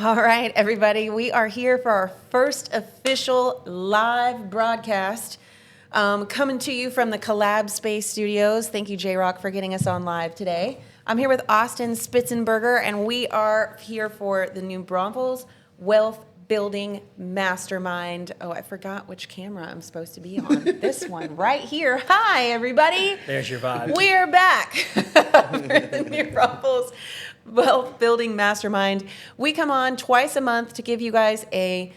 All right, everybody, we are here for our first official live broadcast coming to you from the Collab Space Studios. Thank you, J-Rock, for getting us on live today. I'm here with Austin Spitzenberger, and we are here for the new Braunfels Wealth Building Mastermind. Oh, I forgot which camera I'm supposed to be on. This one right here. Hi, everybody. There's your vibe. We're back for the new Braunfels Wealth Building Mastermind. We come on twice a month to give you guys a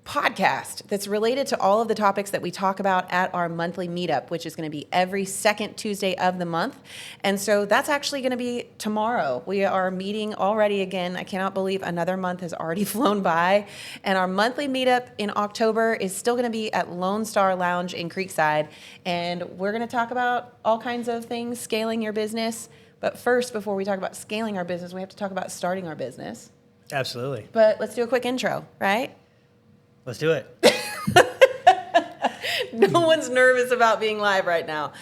podcast that's related to all of the topics that we talk about at our monthly meetup, which is going to be every second Tuesday of the month. And so that's actually going to be tomorrow. We are meeting already again. I cannot believe another month has already flown by. And our monthly meetup in October is still going to be at Lone Star Lounge in Creekside. And we're going to talk about all kinds of things, scaling your business. But first, before we talk about scaling our business, we have to talk about starting our business. Absolutely. But let's do a quick intro, right? Let's do it. No one's nervous about being live right now.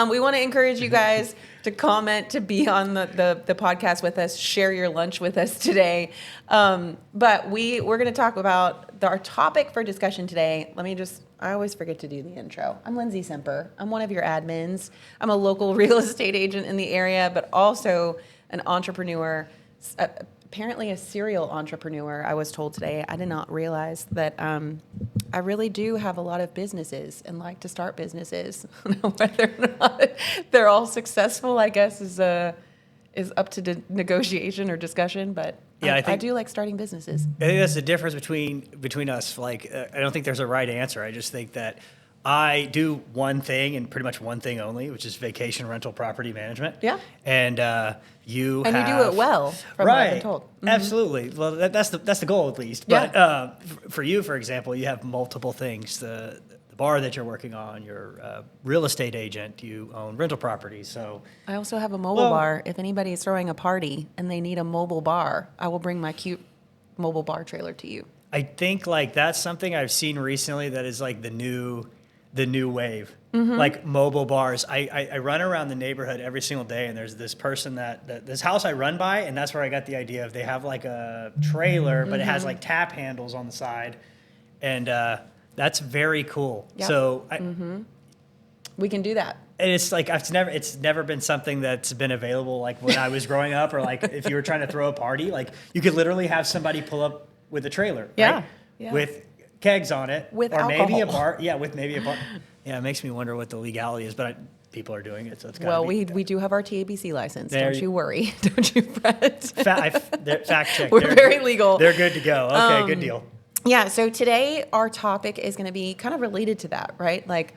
We want to encourage you guys to comment, to be on the podcast with us, share your lunch with us today. But we're going to talk about our topic for discussion today. I always forget to do the intro. I'm Lindsey Semper. I'm one of your admins. I'm a local real estate agent in the area, but also an entrepreneur, apparently a serial entrepreneur, I was told today. I did not realize that I really do have a lot of businesses and like to start businesses. Whether or not they're all successful, I guess, is up to negotiation or discussion. But yeah, I do like starting businesses. I think that's the difference between us. Like, I don't think there's a right answer. I just think that I do one thing and pretty much one thing only, which is vacation rental property management. Yeah. And you do it well, from what I've been told. Mm-hmm. Absolutely. Well, that's the goal at least. But for you, for example, you have multiple things. The bar that you're working on, you're a real estate agent, you own rental properties. So I also have a mobile bar. If anybody is throwing a party and they need a mobile bar, I will bring my cute mobile bar trailer to you. I think like that's something I've seen recently that is like the new wave, like mobile bars. I run around the neighborhood every single day, and there's this person that this house I run by, and that's where I got the idea of they have like a trailer, but it has like tap handles on the side, and that's very cool. Yep. So we can do that. And it's like it's never been something that's been available like when I was growing up, or like if you were trying to throw a party, like you could literally have somebody pull up with a trailer, right? Yeah. With kegs on it, with or alcohol. Maybe a bar. Yeah, with maybe a bar. Yeah, it makes me wonder what the legality is, but people are doing it, so it's got to be. We do have our TABC license. Don't you worry. Don't you fret. Fact check. We're very legal. They're good to go. Okay, good deal. Yeah, so today our topic is going to be kind of related to that, right? Like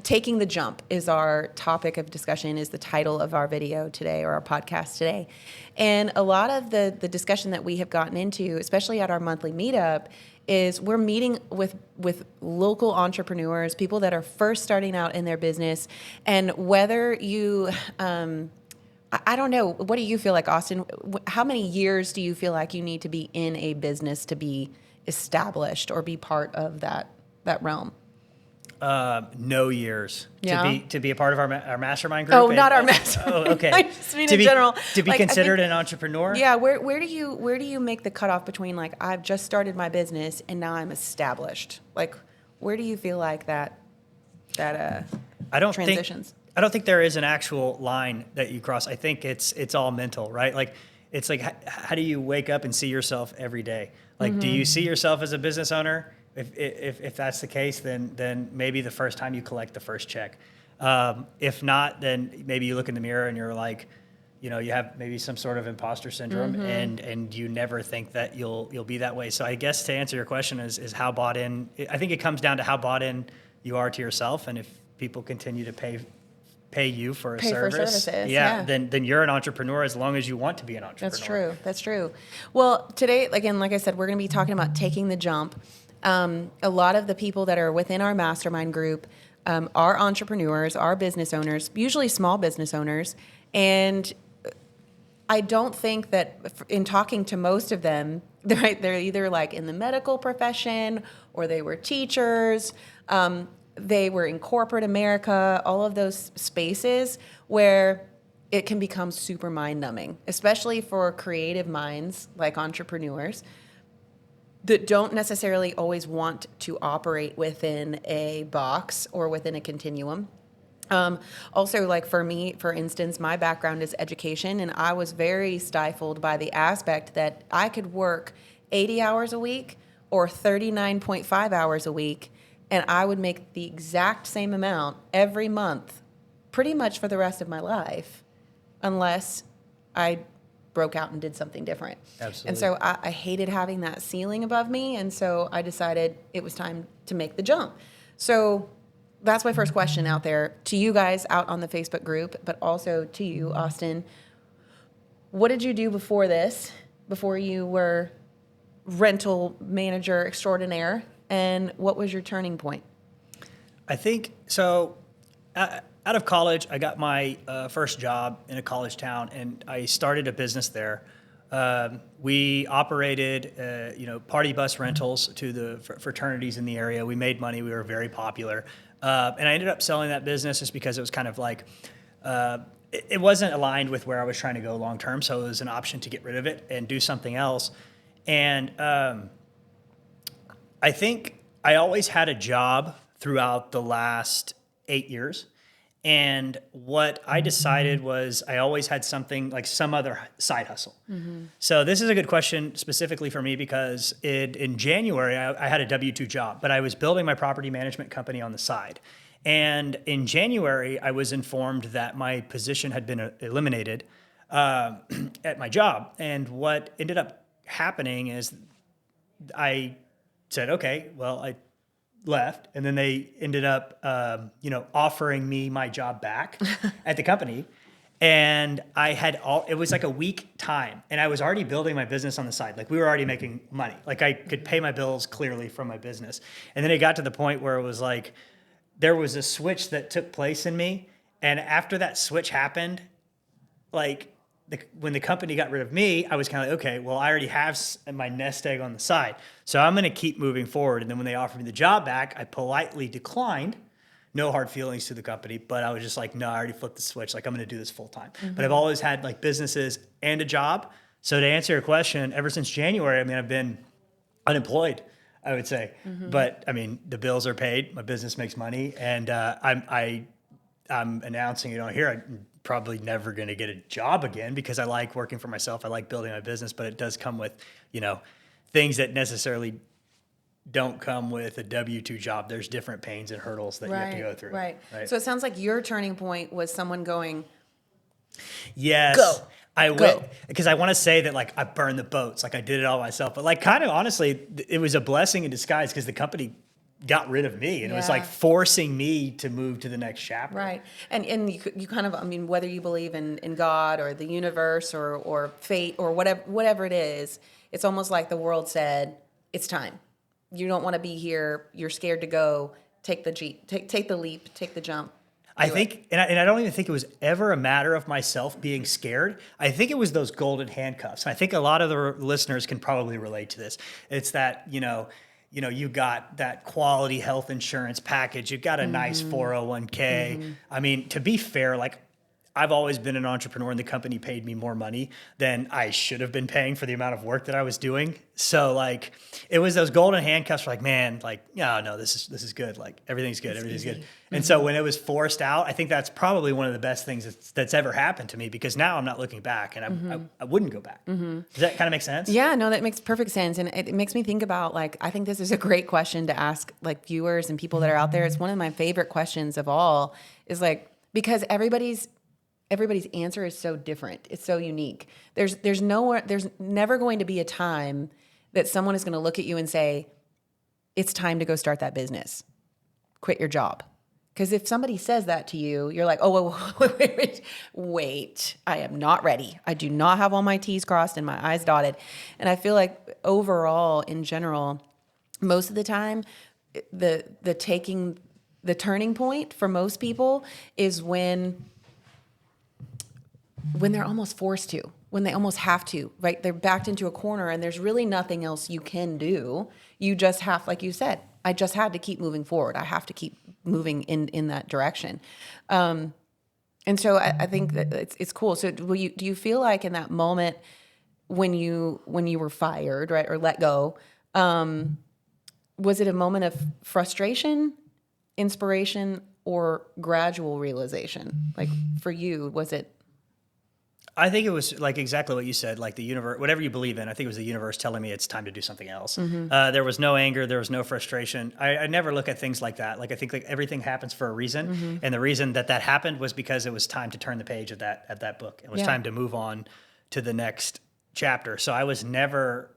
taking the jump is our topic of discussion, is the title of our video today, or our podcast today. And a lot of the discussion that we have gotten into, especially at our monthly meetup, is we're meeting with local entrepreneurs, people that are first starting out in their business. And whether you, I don't know, what do you feel like, Austin? How many years do you feel like you need to be in a business to be established or be part of that realm? No years to be a part of our mastermind group. Oh, not our mastermind. Oh, okay. I just mean in general. To be considered an entrepreneur. Yeah. Where do you make the cutoff between like I've just started my business and now I'm established? Like, where do you feel like that transitions? I don't think there is an actual line that you cross. I think it's all mental, right? Like it's like how do you wake up and see yourself every day? Like, do you see yourself as a business owner? If that's the case, then maybe the first time you collect the first check. If not, then maybe you look in the mirror and you're like, you have maybe some sort of imposter syndrome, and you never think that you'll be that way. So I guess to answer your question is how bought in. I think it comes down to how bought in you are to yourself, and if people continue to pay you for a service, for services, then you're an entrepreneur as long as you want to be an entrepreneur. That's true. Well, today, again, like I said, we're going to be talking about taking the jump. A lot of the people that are within our mastermind group are entrepreneurs, are business owners, usually small business owners. And I don't think that in talking to most of them, they're either like in the medical profession, or they were teachers, they were in corporate America, all of those spaces where it can become super mind numbing, especially for creative minds like entrepreneurs that don't necessarily always want to operate within a box or within a continuum. Also, like for me, for instance, my background is education, and I was very stifled by the aspect that I could work 80 hours a week or 39.5 hours a week, and I would make the exact same amount every month, pretty much for the rest of my life, unless I broke out and did something different. Absolutely. And so I hated having that ceiling above me, and so I decided it was time to make the jump. So that's my first question out there to you guys out on the Facebook group, but also to you, Austin. What did you do before this, before you were rental manager extraordinaire, and what was your turning point? I think so. Out of college, I got my first job in a college town, and I started a business there. We operated, party bus rentals to the fraternities in the area. We made money. We were very popular. And I ended up selling that business just because it was kind of like, it wasn't aligned with where I was trying to go long term. So it was an option to get rid of it and do something else. And I think I always had a job throughout the last 8 years. And what I decided was I always had something like some other side hustle. Mm-hmm. So this is a good question specifically for me because in January, I had a W-2 job, but I was building my property management company on the side. And in January, I was informed that my position had been eliminated at my job. And what ended up happening is I said, okay, well, I left, and then they ended up, offering me my job back at the company. And I had it was like a week time, and I was already building my business on the side. Like we were already making money. Like I could pay my bills clearly from my business. And then it got to the point where it was like, there was a switch that took place in me. And after that switch happened, like when the company got rid of me, I was kind of like, okay, well, I already have my nest egg on the side. So I'm going to keep moving forward. And then when they offered me the job back, I politely declined. No hard feelings to the company, but I was just like, no, I already flipped the switch. Like I'm going to do this full time. Mm-hmm. But I've always had like businesses and a job. So to answer your question, ever since January, I've been unemployed, I would say. Mm-hmm. But the bills are paid. My business makes money. And I'm announcing it on here. I'm probably never going to get a job again because I like working for myself. I like building my business, but it does come with, things that necessarily don't come with a W-2 job. There's different pains and hurdles that you have to go through. Right. So it sounds like your turning point was someone going, yes, go. I went because I want to say that like I burned the boats, like I did it all myself, but like kind of honestly, it was a blessing in disguise because the company got rid of me, and it was like forcing me to move to the next chapter. Right. And you kind of, whether you believe in God or the universe or fate or whatever it is, it's almost like the world said, it's time. You don't want to be here. You're scared to go. Take the leap, take the jump. I think, and I don't even think it was ever a matter of myself being scared. I think it was those golden handcuffs. And I think a lot of the listeners can probably relate to this. It's that, you got that quality health insurance package. You got a nice 401k. Mm-hmm. To be fair, like I've always been an entrepreneur, and the company paid me more money than I should have been paying for the amount of work that I was doing. So like, it was those golden handcuffs. Like, man, like, no, this is good. Like everything's good. Everything's good. Mm-hmm. And so when it was forced out, I think that's probably one of the best things that's ever happened to me, because now I'm not looking back, and I wouldn't go back. Mm-hmm. Does that kind of make sense? Yeah, no, that makes perfect sense. And it makes me think about, like, I think this is a great question to ask like viewers and people that are out there. It's one of my favorite questions of all, is like, because everybody's answer is so different. It's so unique. There's never going to be a time that someone is going to look at you and say, it's time to go start that business. Quit your job. Because if somebody says that to you, you're like, oh, wait, I am not ready. I do not have all my T's crossed and my I's dotted. And I feel like overall, in general, most of the time, the turning point for most people is when they're almost forced to, when they almost have to, right? They're backed into a corner and there's really nothing else you can do. You just have, like you said, I just had to keep moving forward. I have to keep moving in that direction. And so I think that it's cool. So do you feel like in that moment when you were fired, right, or let go, was it a moment of frustration, inspiration, or gradual realization? Like for you, was it? I think it was like exactly what you said, like the universe, whatever you believe in. I think it was the universe telling me it's time to do something else. There was no anger, there was no frustration. I never look at things like that. Like I think like everything happens for a reason, and the reason that happened was because it was time to turn the page of that book. It was time to move on to the next chapter. So I was never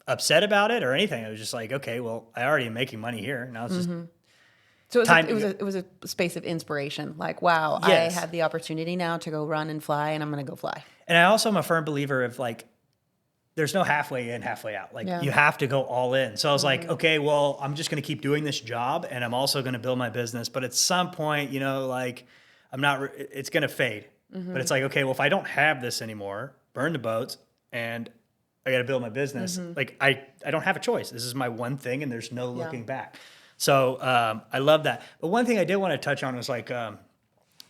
upset about it or anything. It was just like, okay, well, I already am making money here. Now it's just So time. it was a space of inspiration. Like, wow, Yes. I had the opportunity now to go run and fly, and I'm going to go fly. And I also am a firm believer of like, there's no halfway in, halfway out. Like you have to go all in. So I was like, okay, well, I'm just going to keep doing this job and I'm also going to build my business. But at some point, you know, like it's going to fade. But it's like, okay, well, if I don't have this anymore, burn the boats and I got to build my business. Like I don't have a choice. This is my one thing and there's no looking back. So I love that. But one thing I did want to touch on was like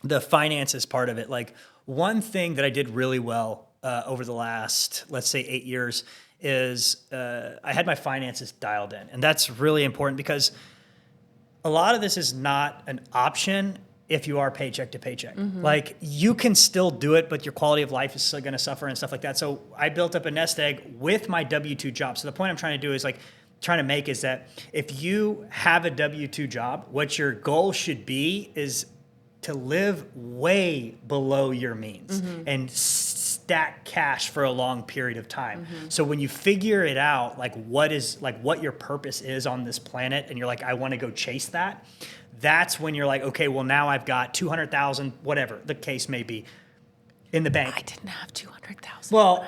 the finances part of it. Like one thing that I did really well over the last, let's say 8 years is I had my finances dialed in. And that's really important because a lot of this is not an option if you are paycheck to paycheck. Like you can still do it, but your quality of life is still going to suffer and stuff like that. So I built up a nest egg with my W-2 job. So the point I'm trying to do is like trying to make is that if you have a W-2 job, what your goal should be is to live way below your means and stack cash for a long period of time. So when you figure it out, like what your purpose is on this planet, and you're like, I want to go chase that. That's when you're like, okay, well now I've got 200,000, whatever the case may be, in the bank. I didn't have 200,000. Well,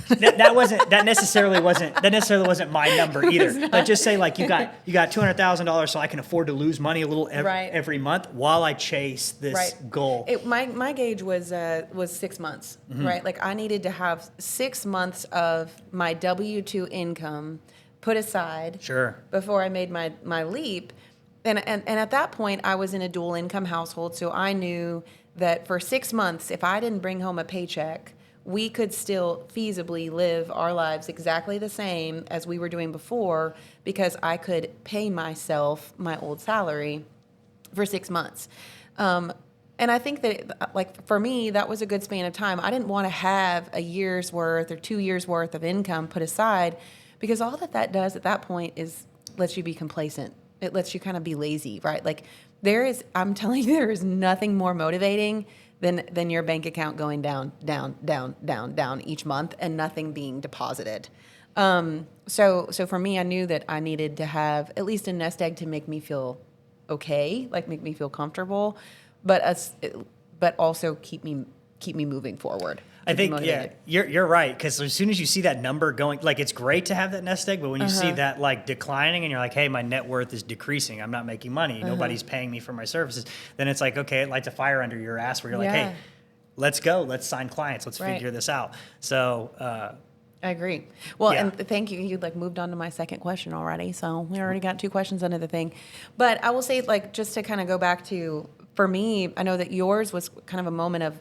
that necessarily wasn't my number either. But just say like you got $200,000, so I can afford to lose money a little every month while I chase this goal. My gauge was 6 months, right? Like I needed to have 6 months of my W-2 income put aside before I made my leap. And at that point, I was in a dual income household, so I knew that for 6 months, if I didn't bring home a paycheck, we could still feasibly live our lives exactly the same as we were doing before because I could pay myself my old salary for 6 months. And I think that, like, for me, that was a good span of time. I didn't want to have a year's worth or 2 years' worth of income put aside because all that does at that point is lets you be complacent. It lets you kind of be lazy, right? Like I'm telling you, there is nothing more motivating than your bank account going down each month and nothing being deposited. So for me, I knew that I needed to have at least a nest egg to make me feel okay, like make me feel comfortable, but also keep me moving forward. I think, you're right. Because as soon as you see that number going, like it's great to have that nest egg, but when you see that like declining and you're like, hey, my net worth is decreasing, I'm not making money, nobody's paying me for my services, then it's like, okay, it lights a fire under your ass where you're like, hey, let's go, let's sign clients, let's figure this out. So, I agree. Well, and thank you. You like moved on to my second question already. So we already got 2 questions under the thing. But I will say, like, just to kind of go back to, for me, I know that yours was kind of a moment of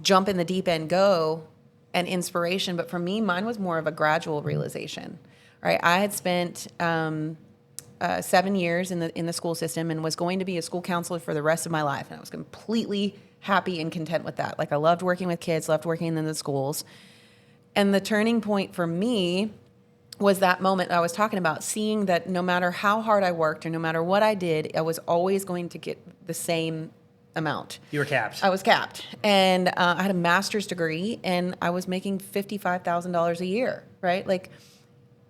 jump in the deep end, go, and inspiration. But for me, mine was more of a gradual realization, right? I had spent 7 years in the school system and was going to be a school counselor for the rest of my life. And I was completely happy and content with that. Like I loved working with kids, loved working in the schools. And the turning point for me was that moment I was talking about, seeing that no matter how hard I worked or no matter what I did, I was always going to get the same amount. You were capped. I was capped. And I had a master's degree and I was making $55,000 a year, right? Like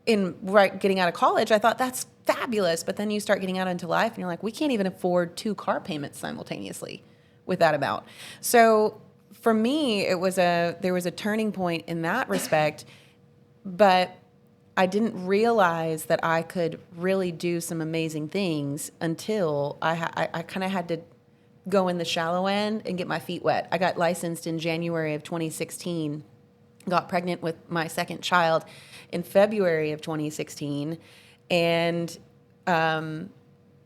getting out of college, I thought that's fabulous. But then you start getting out into life and you're like, we can't even afford 2 car payments simultaneously with that amount. So for me, there was a turning point in that respect, but I didn't realize that I could really do some amazing things until I kind of had to go in the shallow end and get my feet wet. I got licensed in January of 2016, got pregnant with my second child in February of 2016, and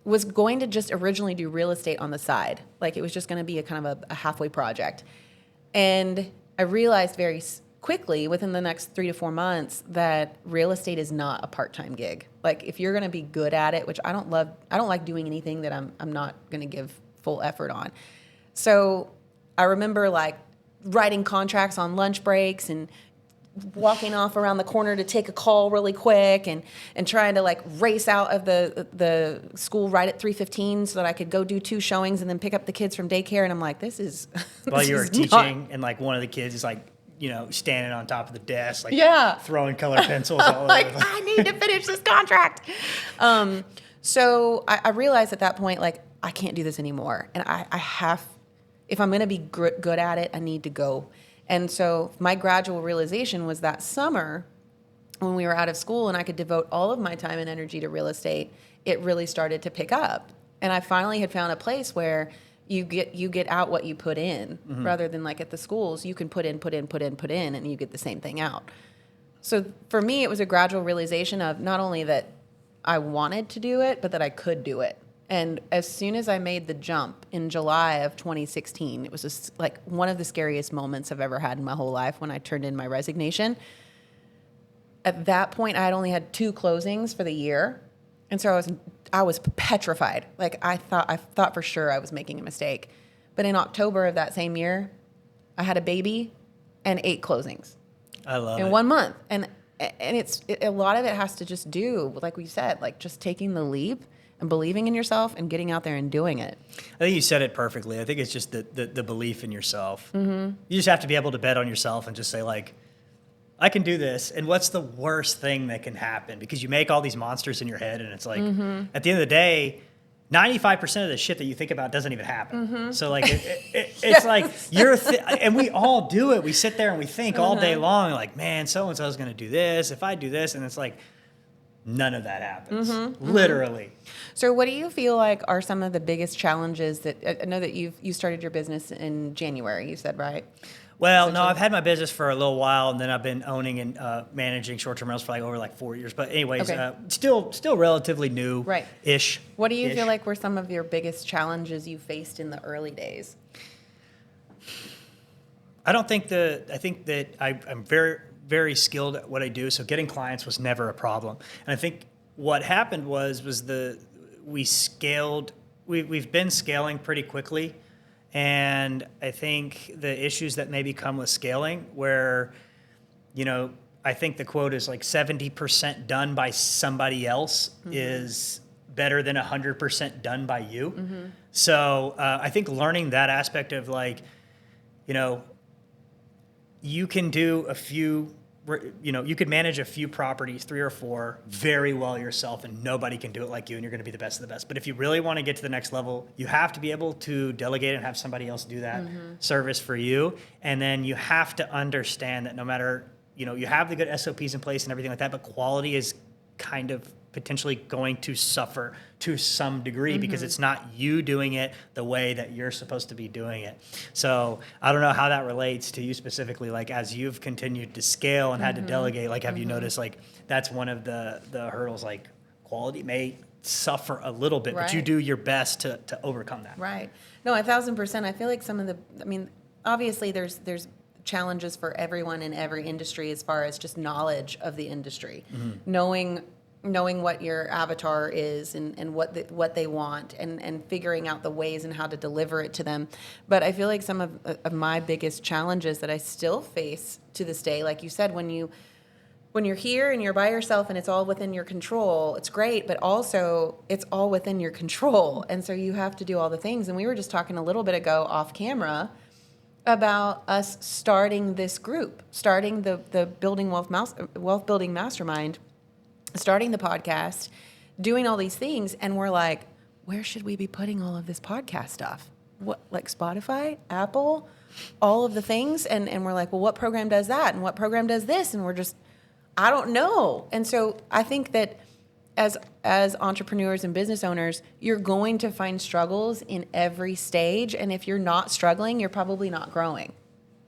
was going to just originally do real estate on the side. Like it was just going to be a kind of a halfway project. And I realized very quickly within the next 3 to 4 months that real estate is not a part-time gig. Like if you're going to be good at it, which I don't like doing anything that I'm not going to give full effort on. So I remember like writing contracts on lunch breaks and walking off around the corner to take a call really quick and trying to like race out of the school right at 3:15 so that I could go do 2 showings and then pick up the kids from daycare. And I'm like, this is while you were teaching and like one of the kids is like, standing on top of the desk, like throwing color pencils all over. Like, I need to finish this contract. So I realized at that point, like, I can't do this anymore. And I have, if I'm going to be good at it, I need to go. And so my gradual realization was that summer when we were out of school and I could devote all of my time and energy to real estate, it really started to pick up. And I finally had found a place where you get out what you put in, rather than like at the schools, you can put in, and you get the same thing out. So for me, it was a gradual realization of not only that I wanted to do it, but that I could do it. And as soon as I made the jump in July of 2016, it was just like one of the scariest moments I've ever had in my whole life when I turned in my resignation. At that point, I had only had 2 closings for the year. And so I was petrified. Like I thought for sure I was making a mistake. But in October of that same year, I had a baby and 8 closings. I love it. In 1 month. And a lot of it has to just do, like we said, like just taking the leap and believing in yourself and getting out there and doing it. I think you said it perfectly. I think it's just the belief in yourself. You just have to be able to bet on yourself and just say like, I can do this. And what's the worst thing that can happen? Because you make all these monsters in your head and it's like, at the end of the day, 95% of the shit that you think about doesn't even happen. So like, it's like and we all do it. We sit there and we think all day long, like, man, so-and-so's going to do this. If I do this, and it's like, none of that happens, literally. So what do you feel like are some of the biggest challenges that, I know that you started your business in January, you said, right? Well, no, I've had my business for a little while, and then I've been owning and managing short-term rentals for like over 4 years. But anyways, still relatively new, ish. What do you feel like were some of your biggest challenges you faced in the early days? I think that I'm very, very skilled at what I do. So getting clients was never a problem. And I think what happened was we've been scaling pretty quickly. And I think the issues that maybe come with scaling where, I think the quote is like 70% done by somebody else is better than 100% done by you. So I think learning that aspect of like, you can do you could manage a few properties, 3 or 4, very well yourself, and nobody can do it like you, and you're going to be the best of the best. But if you really want to get to the next level, you have to be able to delegate and have somebody else do that service for you. And then you have to understand that no matter, you have the good SOPs in place and everything like that, but quality is kind of potentially going to suffer to some degree because it's not you doing it the way that you're supposed to be doing it. So I don't know how that relates to you specifically, like as you've continued to scale and had to delegate, like have you noticed like that's one of the hurdles, like quality may suffer a little bit, but you do your best to overcome that. Right. No, 1,000%. I feel like obviously there's challenges for everyone in every industry as far as just knowledge of the industry, knowing what your avatar is and what they want and figuring out the ways and how to deliver it to them. But I feel like some of my biggest challenges that I still face to this day, like you said, when you're here and you're by yourself and it's all within your control, it's great, but also it's all within your control. And so you have to do all the things. And we were just talking a little bit ago off camera about us starting this group, starting the Wealth Building Mastermind, starting the podcast, doing all these things, and we're like, where should we be putting all of this podcast stuff? What, like Spotify, Apple, all of the things? And we're like, well, what program does that? And what program does this? And we're just, I don't know. And so I think that as entrepreneurs and business owners, you're going to find struggles in every stage. And if you're not struggling, you're probably not growing.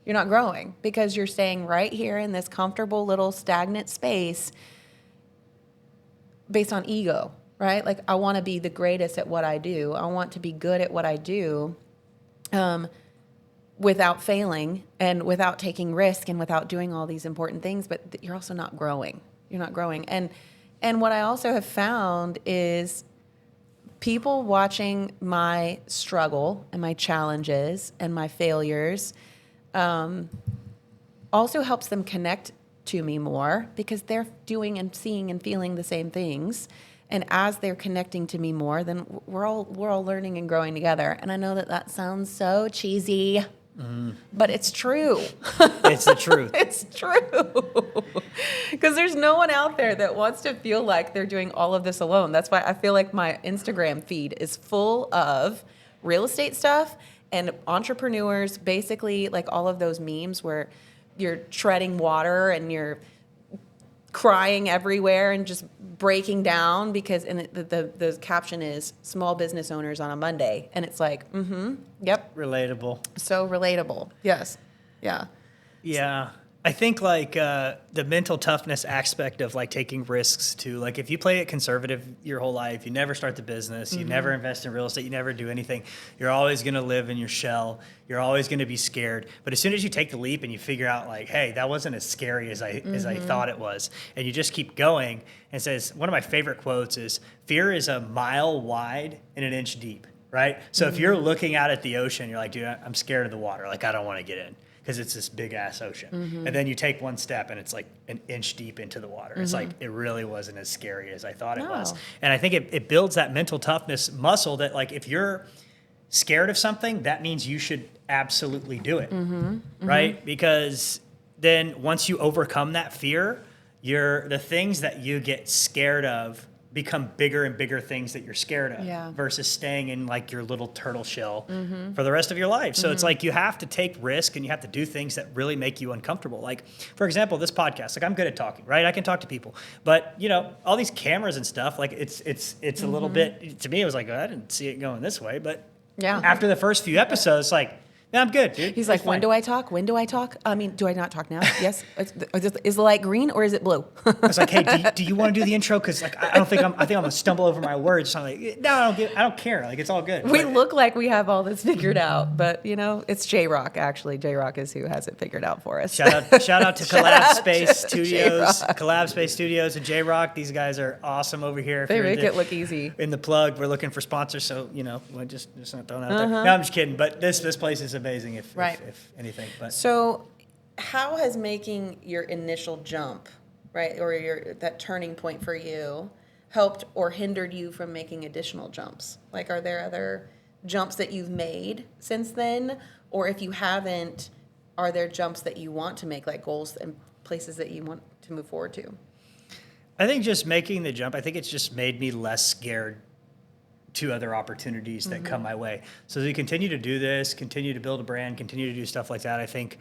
You're not growing because you're staying right here in this comfortable little stagnant space based on ego. right? Like I want to be the greatest at what I do. I want to be good at what I do. Without failing and without taking risk and without doing all these important things, but you're also not growing. You're not growing. And what I also have found is people watching my struggle and my challenges and my failures also helps them connect to me more because they're doing and seeing and feeling the same things. And as they're connecting to me more, then we're all learning and growing together. And I know that sounds so cheesy. But it's true. It's the truth. It's true. Because there's no one out there that wants to feel like they're doing all of this alone. That's why I feel like my Instagram feed is full of real estate stuff and entrepreneurs, basically like all of those memes where you're treading water and you're crying everywhere and just breaking down because the caption is small business owners on a Monday. And it's like, yep. Relatable. So relatable. Yes. Yeah. Yeah. I think like the mental toughness aspect of like taking risks too. Like if you play it conservative your whole life, you never start the business, you never invest in real estate, you never do anything. You're always going to live in your shell. You're always going to be scared. But as soon as you take the leap and you figure out like, hey, that wasn't as scary as I thought it was, and you just keep going, and it says one of my favorite quotes is, "Fear is a mile wide and an inch deep." Right? So if you're looking out at the ocean, you're like, dude, I'm scared of the water. Like I don't want to get in. Because it's this big ass ocean. And then you take one step and it's like an inch deep into the water. It's like, it really wasn't as scary as I thought it was. And I think it builds that mental toughness muscle that like, if you're scared of something, that means you should absolutely do it. Right? Because then once you overcome that fear, the things that you get scared of become bigger and bigger things that you're scared of versus staying in like your little turtle shell for the rest of your life. So it's like you have to take risk and you have to do things that really make you uncomfortable. Like, for example, this podcast, like I'm good at talking, right? I can talk to people, but you know, all these cameras and stuff, like it's a little bit, to me, it was like, I didn't see it going this way. But after the first few episodes, like, yeah, I'm good, dude. He's like, when do I talk? When do I talk? I mean, do I not talk now? Yes. Is the light green or is it blue? I was like, hey, do you want to do the intro? Because like, I think I'm gonna stumble over my words. So I'm like, no, I don't care. Like, it's all good. We look like we have all this figured out, but you know, it's J-Rock actually. J-Rock is who has it figured out for us. Shout out to Collab Space Studios, Collab Space Studios, and J-Rock. These guys are awesome over here. They make it look easy. In the plug, we're looking for sponsors, so you know, we're just not throwing it out there. No, I'm just kidding. But this place is amazing. If anything. But so, how has making your initial jump, right, or that turning point for you, helped or hindered you from making additional jumps? Like, are there other jumps that you've made since then, or if you haven't, are there jumps that you want to make, like goals and places that you want to move forward to? I think just making the jump, I think it's just made me less scared to other opportunities that come my way. So as we continue to do this, continue to build a brand, continue to do stuff like that, I think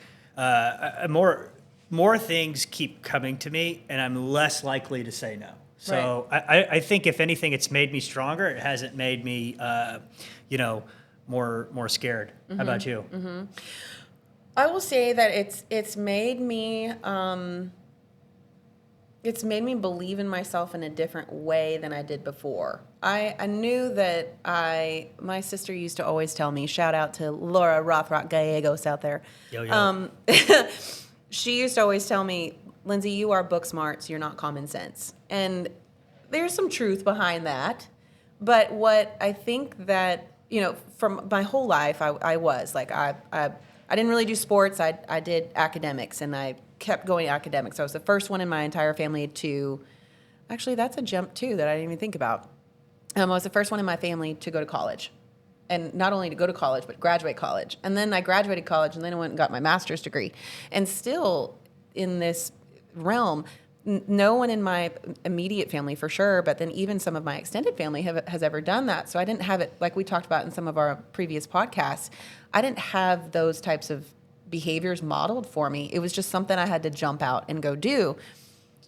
more things keep coming to me and I'm less likely to say no. So I think if anything, it's made me stronger. It hasn't made me, more scared. How about you? I will say that it's made me believe in myself in a different way than I did before. I knew that my sister used to always tell me, shout out to Laura Rothrock Gallegos out there. Yo. She used to always tell me, Lindsey, you are book smart, so you're not common sense. And there's some truth behind that. But what I think that, you know, from my whole life, I was like, I didn't really do sports. I did academics and I kept going academics. I was the first one in my entire family to, actually that's a jump too that I didn't even think about. I was the first one in my family to go to college. And not only to go to college, but graduate college. And then I graduated college and then I went and got my master's degree. And still in this realm, no one in my immediate family for sure, but then even some of my extended family has ever done that. So I didn't have it, like we talked about in some of our previous podcasts, I didn't have those types of behaviors modeled for me. It was just something I had to jump out and go do.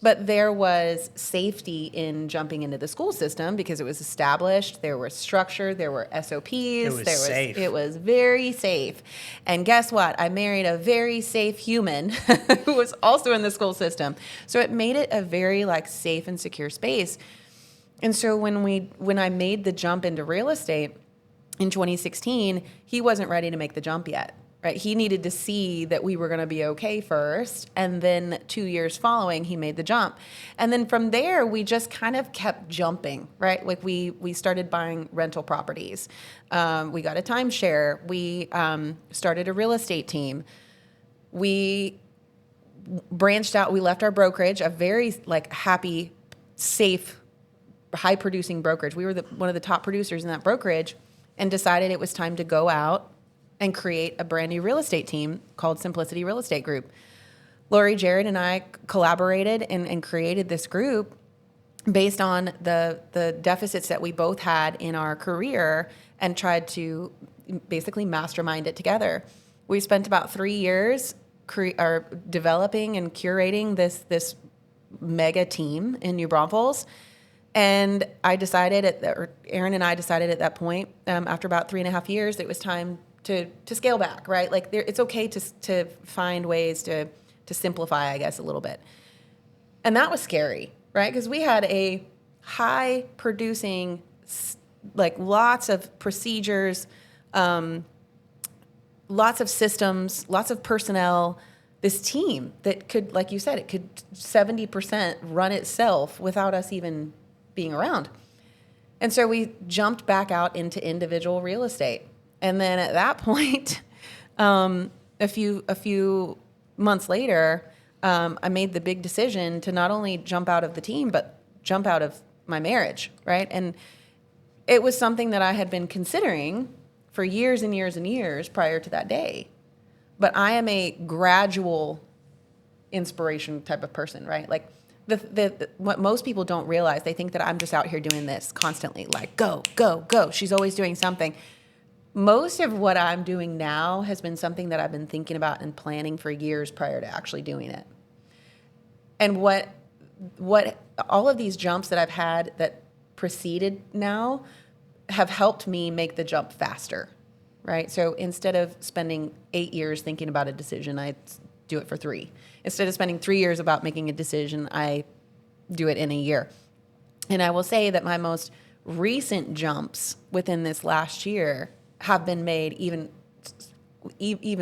But there was safety in jumping into the school system because it was established. There was structure. There were SOPs. Safe. It was very safe. And guess what? I married a very safe human who was also in the school system. So it made it a very like safe and secure space. And so when I made the jump into real estate in 2016, he wasn't ready to make the jump yet, right? He needed to see that we were going to be okay first. And then 2 years following, he made the jump. And then from there, we just kind of kept jumping, right? Like we started buying rental properties. We got a timeshare. We started a real estate team. We branched out. We left our brokerage, a very like happy, safe, high producing brokerage. We were one of the top producers in that brokerage, and decided it was time to go out and create a brand new real estate team called Simplicity Real Estate Group. Lori, Jared, and I collaborated and created this group based on the deficits that we both had in our career, and tried to basically mastermind it together. We spent about 3 years developing and curating this mega team in New Braunfels. And Aaron and I decided at that point, after about 3.5 years, that it was time to scale back, right? Like it's okay to find ways to simplify, I guess, a little bit. And that was scary, right? Because we had a high producing, like lots of procedures, lots of systems, lots of personnel, this team that could, like you said, it could 70% run itself without us even being around. And so we jumped back out into individual real estate. And then at that point, a few months later, I made the big decision to not only jump out of the team, but jump out of my marriage, right? And it was something that I had been considering for years and years and years prior to that day. But I am a gradual inspiration type of person, right? Like what most people don't realize, they think that I'm just out here doing this constantly, like go, go, go. She's always doing something. Most of what I'm doing now has been something that I've been thinking about and planning for years prior to actually doing it. And what all of these jumps that I've had that preceded now have helped me make the jump faster, right? So instead of spending 8 years thinking about a decision, I do it for 3. Instead of spending 3 years about making a decision, I do it in a year. And I will say that my most recent jumps within this last year have been made even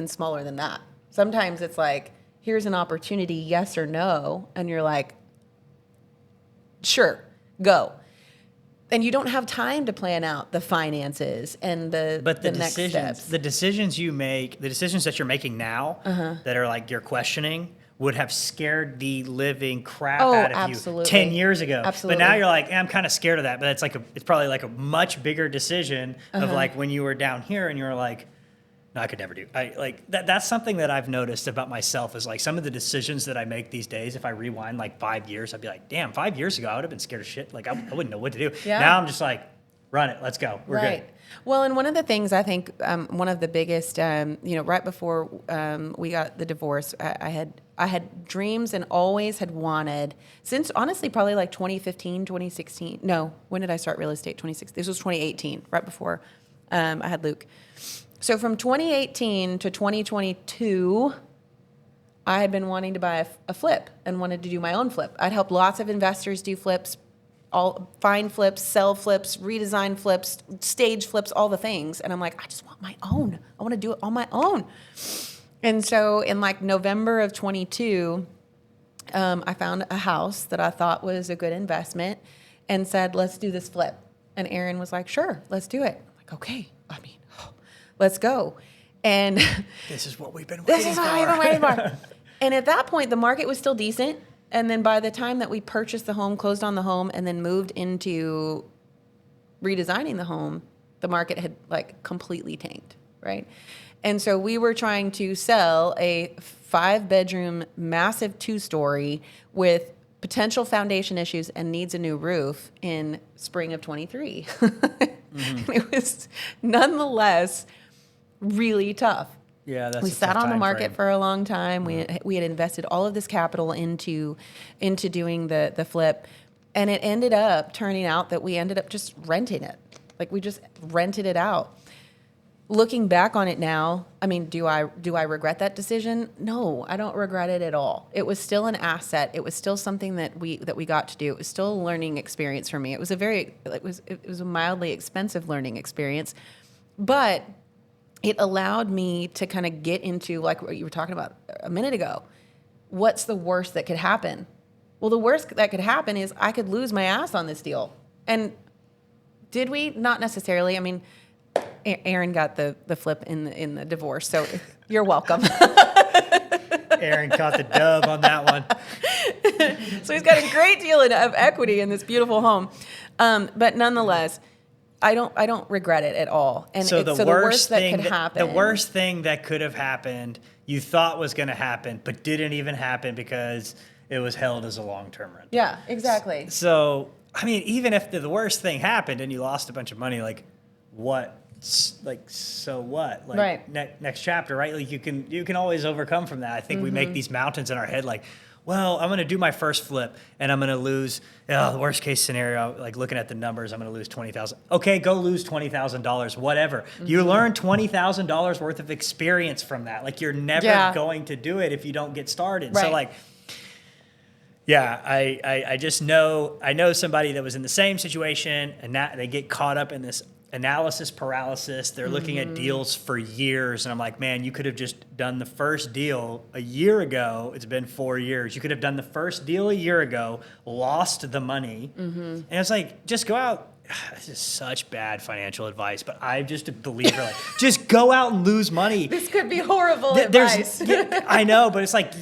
smaller than that. Sometimes it's like, here's an opportunity, yes or no, and you're like, sure, go. And you don't have time to plan out the finances and the next steps. The decisions you make, the decisions that you're making now that are like you're questioning would have scared the living crap out of you 10 years ago. Absolutely. But now you're like, I'm kind of scared of that. But it's probably like a much bigger decision of like when you were down here and you were like, no, I could never do. That's something that I've noticed about myself is like some of the decisions that I make these days, if I rewind like 5 years, I'd be like, damn, 5 years ago, I would have been scared of shit. Like I wouldn't know what to do. Yeah. Now I'm just like, run it. Let's go. We're good. Well, and one of the things I think, one of the biggest, right before we got the divorce, I had dreams and always had wanted, since honestly probably like 2015, 2016. No, when did I start real estate? 2016. This was 2018, right before I had Luke. So from 2018 to 2022, I had been wanting to buy a flip and wanted to do my own flip. I'd helped lots of investors do flips, find flips, sell flips, redesign flips, stage flips, all the things. And I'm like, I just want my own. I want to do it on my own. And so in like November of 22, I found a house that I thought was a good investment and said, let's do this flip. And Aaron was like, sure, let's do it. I'm like, okay. Let's go. And this is what we've been waiting for. And at that point, the market was still decent. And then by the time that we purchased the home, closed on the home, and then moved into redesigning the home, the market had like completely tanked, right? And so we were trying to sell a 5-bedroom, massive 2-story with potential foundation issues and needs a new roof in spring of 23. It was nonetheless really tough. Yeah, we sat on the market for a long time. We had invested all of this capital into doing the flip, and it ended up turning out that we ended up just renting it. Like we just rented it out. looking back on it now, I mean, do I regret that decision? No, I don't regret it at all. It was still an asset. It was still something that we got to do. It was still a learning experience for me. It was a mildly expensive learning experience, but it allowed me to kind of get into, like what you were talking about a minute ago. What's the worst that could happen? Well, the worst that could happen is I could lose my ass on this deal. And did we? Not necessarily. I mean, Aaron got the flip in the divorce, so you're welcome. Aaron caught the dub on that one. So he's got a great deal of equity in this beautiful home, but nonetheless, I don't regret it at all. And so the worst that could happen, the worst thing that could have happened, you thought was going to happen, but didn't even happen because it was held as a long-term rental. Yeah, exactly. So I mean, even if the worst thing happened and you lost a bunch of money, like what? Like, so what? Like, right. Next chapter, right? Like you can always overcome from that. I think we make these mountains in our head, like, well, I'm going to do my first flip and I'm going to lose, the worst case scenario, like looking at the numbers, I'm going to lose $20,000. Okay, go lose $20,000, whatever. You learn $20,000 worth of experience from that. Like you're never going to do it if you don't get started. Right. So like, yeah, I just know, I know somebody that was in the same situation and that they get caught up in this analysis paralysis. They're looking at deals for years. And I'm like, man, you could have just done the first deal a year ago. It's been 4 years. You could have done the first deal a year ago, lost the money. And it's like, just go out. This is such bad financial advice, but I'm just a believer. Like, just go out and lose money. This could be horrible advice. I know, but it's like,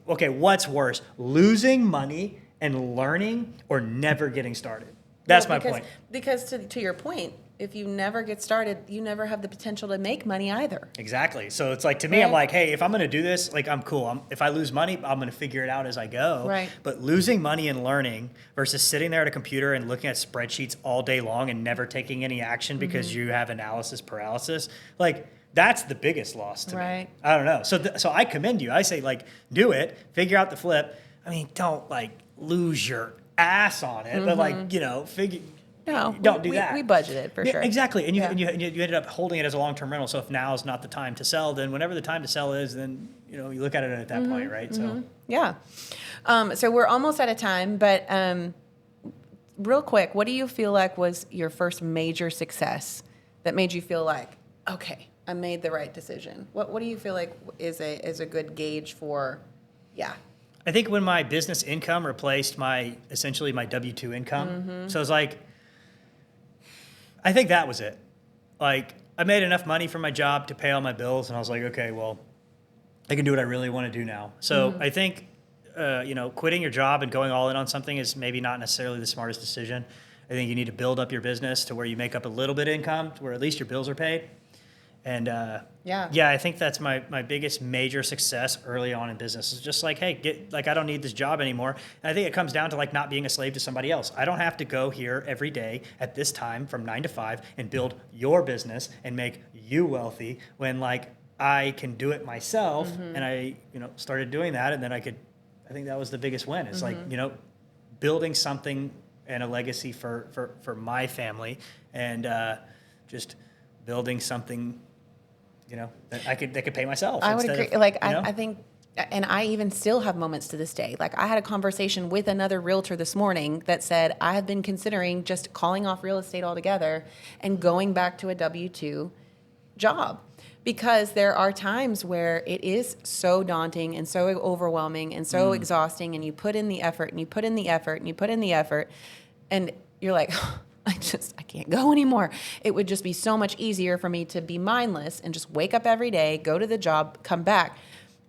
okay, what's worse? Losing money and learning or never getting started? That's my point. Because to your point, if you never get started, you never have the potential to make money either. Exactly. So it's like, to me, I'm like, hey, if I'm going to do this, like, I'm cool. If I lose money, I'm going to figure it out as I go. Right. But losing money and learning versus sitting there at a computer and looking at spreadsheets all day long and never taking any action because you have analysis paralysis, like, that's the biggest loss to me. I don't know. So I commend you. I say, like, do it. Figure out the flip. I mean, don't, like, lose your ass on it, but like, figure. No, don't do that. We budgeted for sure. Exactly, and you ended up holding it as a long-term rental. So if now is not the time to sell, then whenever the time to sell is, then you look at it at that point, right? So yeah. So we're almost out of time, but real quick, what do you feel like was your first major success that made you feel like, okay, I made the right decision? What do you feel like is a good gauge for? Yeah. I think when my business income replaced essentially my W-2 income. So it's like, I think that was it. Like, I made enough money from my job to pay all my bills, and I was like, okay, well, I can do what I really want to do now. So I think, quitting your job and going all in on something is maybe not necessarily the smartest decision. I think you need to build up your business to where you make up a little bit of income, to where at least your bills are paid. And I think that's my biggest major success early on in business. Is just like, hey, I don't need this job anymore. And I think it comes down to like not being a slave to somebody else. I don't have to go here every day at this time from 9 to 5 and build your business and make you wealthy when like I can do it myself. And I started doing that, and then I think that was the biggest win. It's like building something and a legacy for my family, and just building something. That I could pay myself. I would agree. I think, and I even still have moments to this day. Like, I had a conversation with another realtor this morning that said, I have been considering just calling off real estate altogether and going back to a W-2 job. Because there are times where it is so daunting and so overwhelming and so exhausting, and you put in the effort and you put in the effort and you put in the effort, and you're like, I can't go anymore. It would just be so much easier for me to be mindless and just wake up every day, go to the job, come back.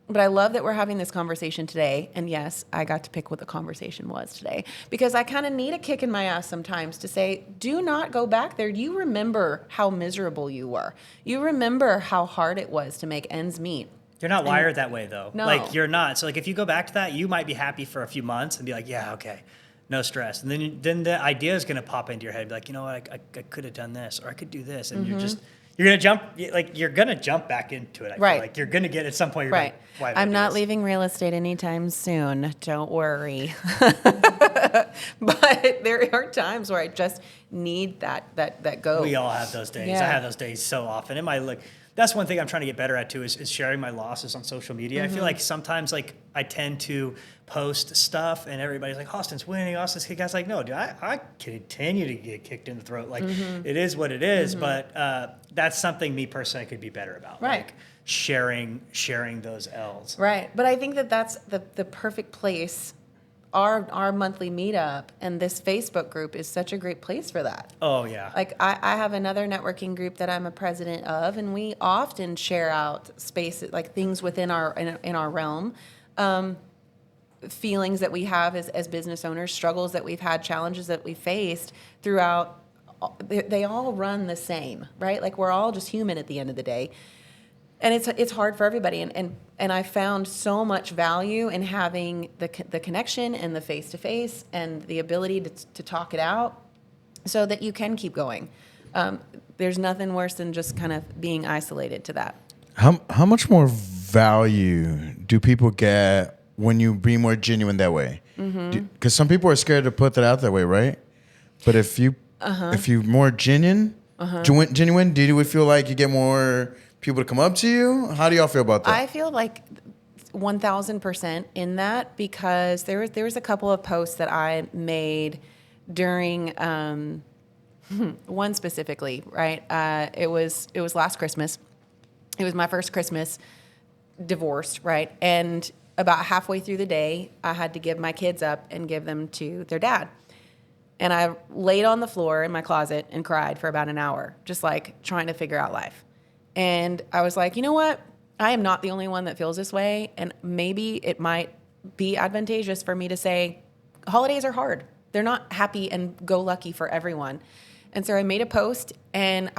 But I love that we're having this conversation today. And yes, I got to pick what the conversation was today, because I kind of need a kick in my ass sometimes to say, do not go back there. You remember how miserable you were. You remember how hard it was to make ends meet. You're not wired that way, though. No. Like, you're not. So like, if you go back to that, you might be happy for a few months and be like, yeah, okay. No stress. And then the idea is going to pop into your head. Be like, you know what, I could have done this, or I could do this. And you're gonna jump back into it. I feel like you're gonna get at some point. You're Right. like, why did I I'm do not this? leaving real estate anytime soon. Don't worry. But there are times where I just need that go. We all have those days. Yeah. I have those days so often. That's one thing I'm trying to get better at too, is sharing my losses on social media. I feel like sometimes I tend to post stuff and everybody's like, Austin's winning, Austin's kicked. I was like, no, dude, I continue to get kicked in the throat. Like it is what it is, but that's something me personally I could be better about. Right. Like sharing those L's. Right. But I think that's the perfect place. Our monthly meetup and this Facebook group is such a great place for that. Oh yeah. Like I have another networking group that I'm a president of, and we often share out spaces, like things within in our realm, feelings that we have as business owners, struggles that we've had, challenges that we faced throughout. They all run the same, right? Like we're all just human at the end of the day. And it's hard for everybody, and I found so much value in having the connection and the face-to-face and the ability to talk it out so that you can keep going. There's nothing worse than just kind of being isolated to that. How much more value do people get when you be more genuine that way? Because some people are scared to put that out that way, right? But if you more genuine, do you feel like you get more people to come up to you? How do y'all feel about that? I feel like 1,000% in that, because there was a couple of posts that I made during one specifically, right? It was last Christmas. It was my first Christmas divorced, right? And about halfway through the day, I had to give my kids up and give them to their dad. And I laid on the floor in my closet and cried for about an hour, just like trying to figure out life. And I was like, you know what? I am not the only one that feels this way. And maybe it might be advantageous for me to say, holidays are hard. They're not happy and go lucky for everyone. And so I made a post, and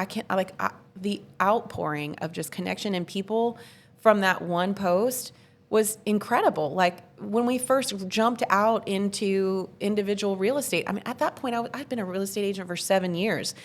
the outpouring of just connection and people from that one post was incredible. Like when we first jumped out into individual real estate, I mean, at that point, I'd been a real estate agent for 7 years.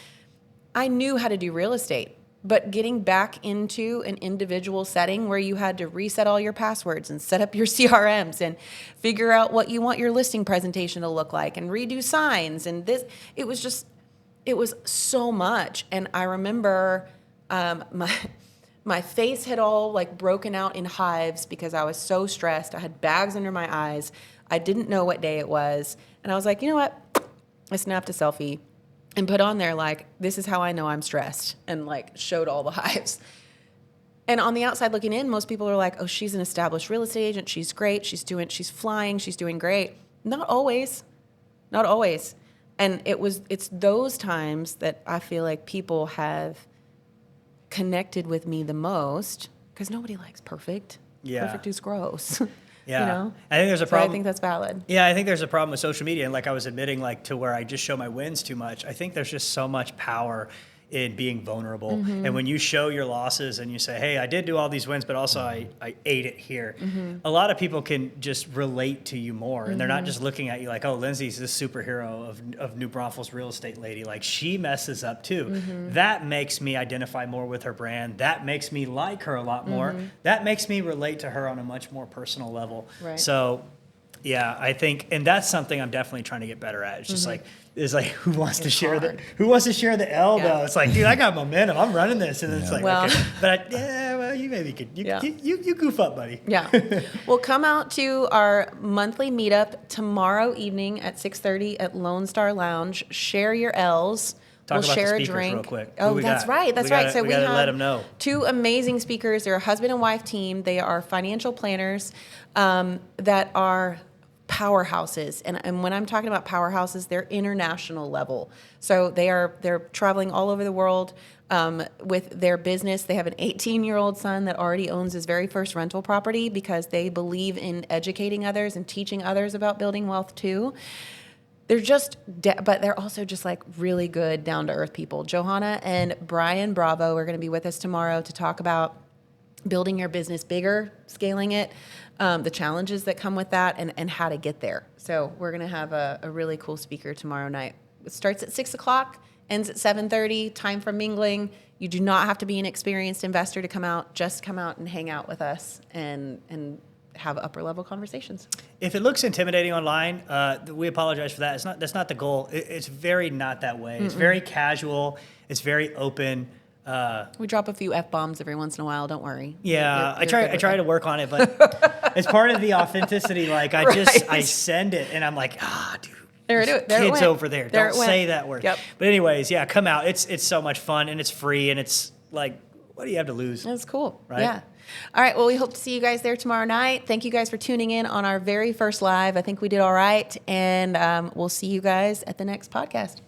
I knew how to do real estate. But getting back into an individual setting where you had to reset all your passwords and set up your CRMs and figure out what you want your listing presentation to look like and redo signs and this, it was so much. And I remember my face had all like broken out in hives because I was so stressed. I had bags under my eyes. I didn't know what day it was. And I was like, you know what? I snapped a selfie and put on there, like, this is how I know I'm stressed, and like showed all the hives. And on the outside looking in, most people are like, oh, she's an established real estate agent. She's great. She's flying. She's doing great. Not always. And it's those times that I feel like people have connected with me the most, because nobody likes perfect. Yeah. Perfect is gross. Yeah. You know? I think there's a So problem. I think that's valid. Yeah, I think there's a problem with social media, and like I was admitting, like to where I just show my wins too much. I think there's just so much power in being vulnerable. And when you show your losses and you say, hey, I did do all these wins, but also I ate it here. A lot of people can just relate to you more. And they're not just looking at you like, oh, Lindsey's this superhero of New Braunfels real estate lady. Like she messes up too. That makes me identify more with her brand. That makes me like her a lot more. That makes me relate to her on a much more personal level. Right. So yeah, I think, and that's something I'm definitely trying to get better at. It's just like who wants to share the L though? It's like, dude, I got momentum. I'm running this, and then it's like, Well- okay, but well, you maybe could, you goof up, buddy. Yeah. Well, come out to our monthly meetup tomorrow evening at 6:30 at Lone Star Lounge. Share your L's. Talk We'll about share the a speakers drink. real quick. Oh, Who we that's got? right. That's We right. gotta- So we we gotta have let 'em know. two amazing speakers. They're a husband and wife team. They are financial planners that are powerhouses. And when I'm talking about powerhouses, they're international level. So they're traveling all over the world with their business. They have an 18-year-old son that already owns his very first rental property because they believe in educating others and teaching others about building wealth too. They're just, but they're also just like really good, down-to-earth people. Johanna and Brian Bravo are going to be with us tomorrow to talk about building your business bigger, scaling it, the challenges that come with that, and how to get there. So we're going to have a really cool speaker tomorrow night. It starts at 6 o'clock, ends at 7:30. Time for mingling. You do not have to be an experienced investor to come out. Just come out and hang out with us and have upper level conversations. If it looks intimidating online, we apologize for that. That's not the goal. It's very not that way. It's very casual. It's very open. We drop a few F-bombs every once in a while. Don't worry. Yeah, You're I try to work on it, but it's part of the authenticity. Like I send it and I'm like, dude. Kids over there. Don't say that word. Yep. But anyways, yeah, come out. It's so much fun and it's free and it's like, what do you have to lose? That's cool. Right? Yeah. All right. Well, we hope to see you guys there tomorrow night. Thank you guys for tuning in on our very first live. I think we did all right. And we'll see you guys at the next podcast.